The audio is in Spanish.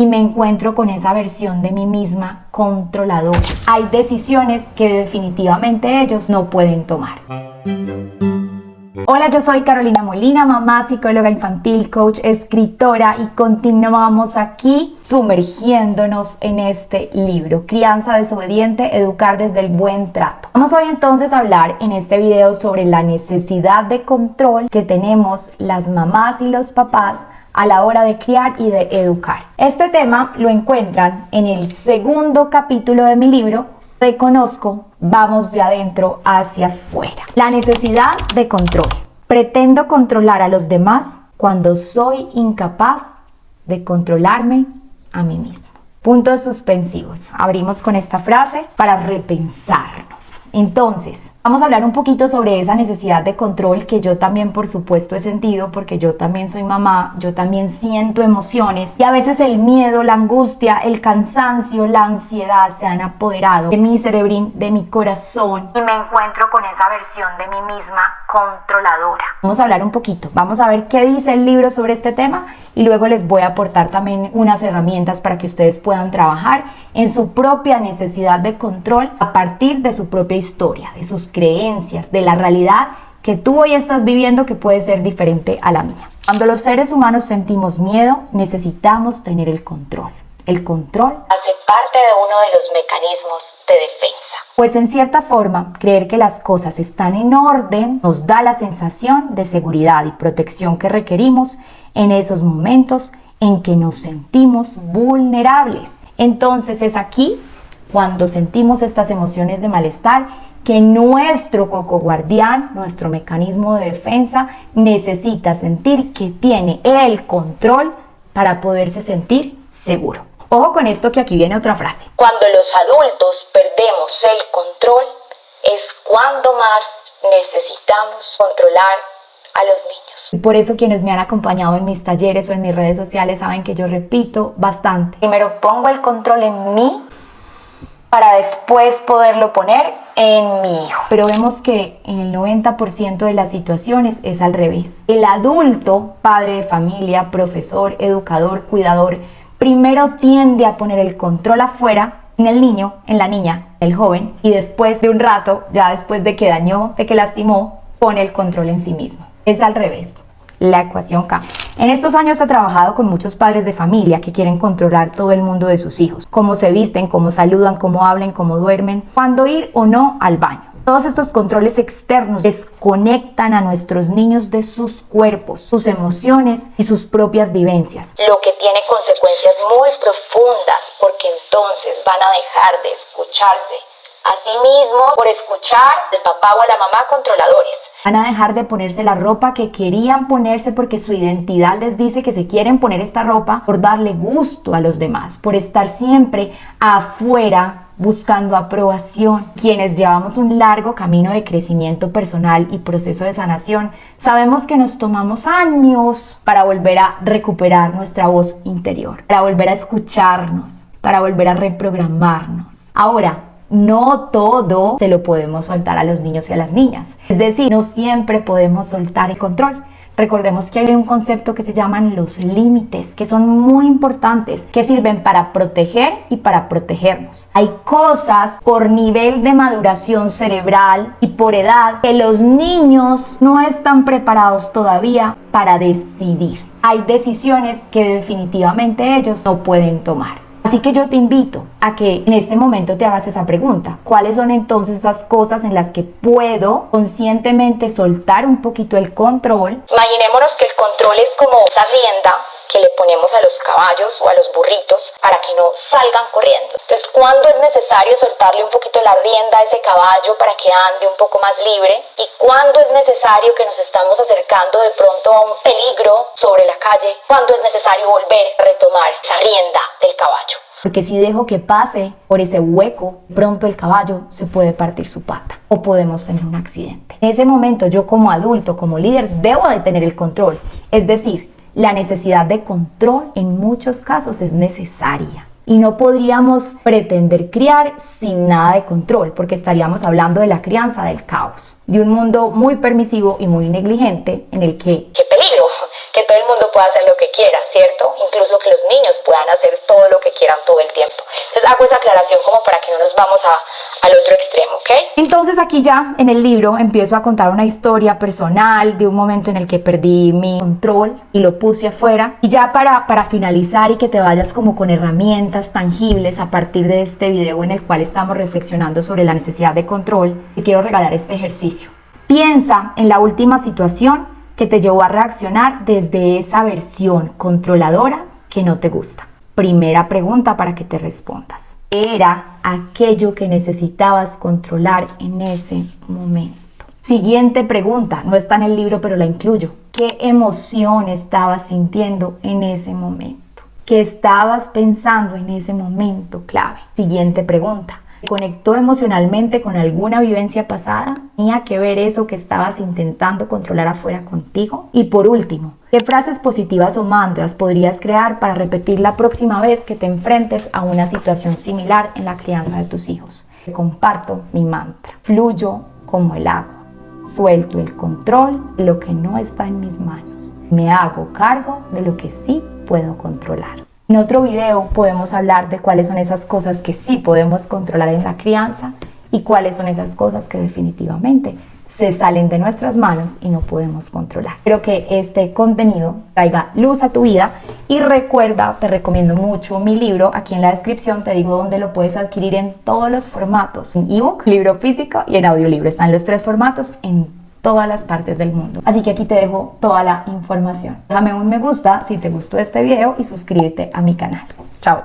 y me encuentro con esa versión de mí misma controladora. Hay decisiones que definitivamente ellos no pueden tomar. Hola, yo soy Carolina Molina, mamá, psicóloga infantil, coach, escritora, y continuamos aquí sumergiéndonos en este libro, Crianza Desobediente, Educar desde el Buen Trato. Vamos hoy entonces a hablar en este video sobre la necesidad de control que tenemos las mamás y los papás a la hora de criar y de educar. Este tema lo encuentran en el segundo capítulo de mi libro, Reconozco, vamos de adentro hacia afuera. La necesidad de control. Pretendo controlar a los demás cuando soy incapaz de controlarme a mí mismo. Puntos suspensivos. Abrimos con esta frase para repensarnos. Entonces, vamos a hablar un poquito sobre esa necesidad de control que yo también, por supuesto, he sentido, porque yo también soy mamá, yo también siento emociones y a veces el miedo, la angustia, el cansancio, la ansiedad se han apoderado de mi cerebrín, de mi corazón, y me encuentro con esa versión de mí misma controladora. Vamos a hablar un poquito, vamos a ver qué dice el libro sobre este tema y luego les voy a aportar también unas herramientas para que ustedes puedan trabajar en su propia necesidad de control a partir de su propia historia, de sus creencias, de la realidad que tú hoy estás viviendo, que puede ser diferente a la mía. Cuando los seres humanos sentimos miedo, necesitamos tener el control. El control hace parte de uno de los mecanismos de defensa. Pues en cierta forma, creer que las cosas están en orden nos da la sensación de seguridad y protección que requerimos en esos momentos en que nos sentimos vulnerables. Entonces es aquí cuando sentimos estas emociones de malestar que nuestro coco guardián, nuestro mecanismo de defensa, necesita sentir que tiene el control para poderse sentir seguro. Ojo con esto, que aquí viene otra frase. Cuando los adultos perdemos el control es cuando más necesitamos controlar a los niños. Y por eso quienes me han acompañado en mis talleres o en mis redes sociales saben que yo repito bastante. Primero pongo el control en mí para después poderlo poner en mi hijo. Pero vemos que en el 90% de las situaciones es al revés. El adulto, padre de familia, profesor, educador, cuidador, primero tiende a poner el control afuera, en el niño, en la niña, el joven, y después de un rato, ya después de que dañó, de que lastimó, pone el control en sí mismo. Es al revés. La ecuación cambia. En estos años he trabajado con muchos padres de familia que quieren controlar todo el mundo de sus hijos. Cómo se visten, cómo saludan, cómo hablan, cómo duermen, cuándo ir o no al baño. Todos estos controles externos desconectan a nuestros niños de sus cuerpos, sus emociones y sus propias vivencias. Lo que tiene consecuencias muy profundas, porque entonces van a dejar de escucharse a sí mismos por escuchar al papá o a la mamá controladores. Van a dejar de ponerse la ropa que querían ponerse porque su identidad les dice que se quieren poner esta ropa por darle gusto a los demás, por estar siempre afuera buscando aprobación. Quienes llevamos un largo camino de crecimiento personal y proceso de sanación, sabemos que nos tomamos años para volver a recuperar nuestra voz interior, para volver a escucharnos, para volver a reprogramarnos. Ahora, no todo se lo podemos soltar a los niños y a las niñas. Es decir, no siempre podemos soltar el control. Recordemos que hay un concepto que se llaman los límites, que son muy importantes, que sirven para proteger y para protegernos. Hay cosas por nivel de maduración cerebral y por edad que los niños no están preparados todavía para decidir. Hay decisiones que definitivamente ellos no pueden tomar. Así que yo te invito a que en este momento te hagas esa pregunta. ¿Cuáles son entonces esas cosas en las que puedo conscientemente soltar un poquito el control? Imaginémonos que el control es como esa rienda que le ponemos a los caballos o a los burritos para que no salgan corriendo. Entonces, ¿cuándo es necesario soltarle un poquito la rienda a ese caballo para que ande un poco más libre? ¿Y cuándo es necesario que nos estamos acercando de pronto a un peligro sobre la calle? ¿Cuándo es necesario volver a retomar esa rienda del caballo? Porque si dejo que pase por ese hueco, pronto el caballo se puede partir su pata o podemos tener un accidente. En ese momento yo como adulto, como líder, debo de tener el control. Es decir, la necesidad de control en muchos casos es necesaria. Y no podríamos pretender criar sin nada de control, porque estaríamos hablando de la crianza del caos, de un mundo muy permisivo y muy negligente en el que ¡qué peligro! Que todo el mundo pueda hacer lo que quiera, ¿cierto? Incluso que los niños puedan hacer todo lo que quieran todo el tiempo. Entonces hago esa aclaración como para que no nos vamos al otro extremo, ¿ok? Entonces aquí ya en el libro empiezo a contar una historia personal de un momento en el que perdí mi control y lo puse afuera. Y ya para finalizar y que te vayas como con herramientas tangibles a partir de este video en el cual estamos reflexionando sobre la necesidad de control, te quiero regalar este ejercicio. Piensa en la última situación que te llevó a reaccionar desde esa versión controladora que no te gusta. Primera pregunta para que te respondas. ¿Era aquello que necesitabas controlar en ese momento? Siguiente pregunta, no está en el libro pero la incluyo. ¿Qué emoción estabas sintiendo en ese momento? ¿Qué estabas pensando en ese momento clave? Siguiente pregunta. ¿Conectó emocionalmente con alguna vivencia pasada? ¿Tenía que ver eso que estabas intentando controlar afuera contigo? Y por último, ¿qué frases positivas o mantras podrías crear para repetir la próxima vez que te enfrentes a una situación similar en la crianza de tus hijos? Te comparto mi mantra. Fluyo como el agua. Suelto el control de lo que no está en mis manos. Me hago cargo de lo que sí puedo controlar. En otro video podemos hablar de cuáles son esas cosas que sí podemos controlar en la crianza y cuáles son esas cosas que definitivamente se salen de nuestras manos y no podemos controlar. Espero que este contenido traiga luz a tu vida y recuerda, te recomiendo mucho mi libro. Aquí en la descripción te digo dónde lo puedes adquirir en todos los formatos, en ebook, libro físico y en audiolibro. Están los 3 formatos en todas las partes del mundo. Así que aquí te dejo toda la información. Déjame un me gusta si te gustó este video y suscríbete a mi canal. Chao.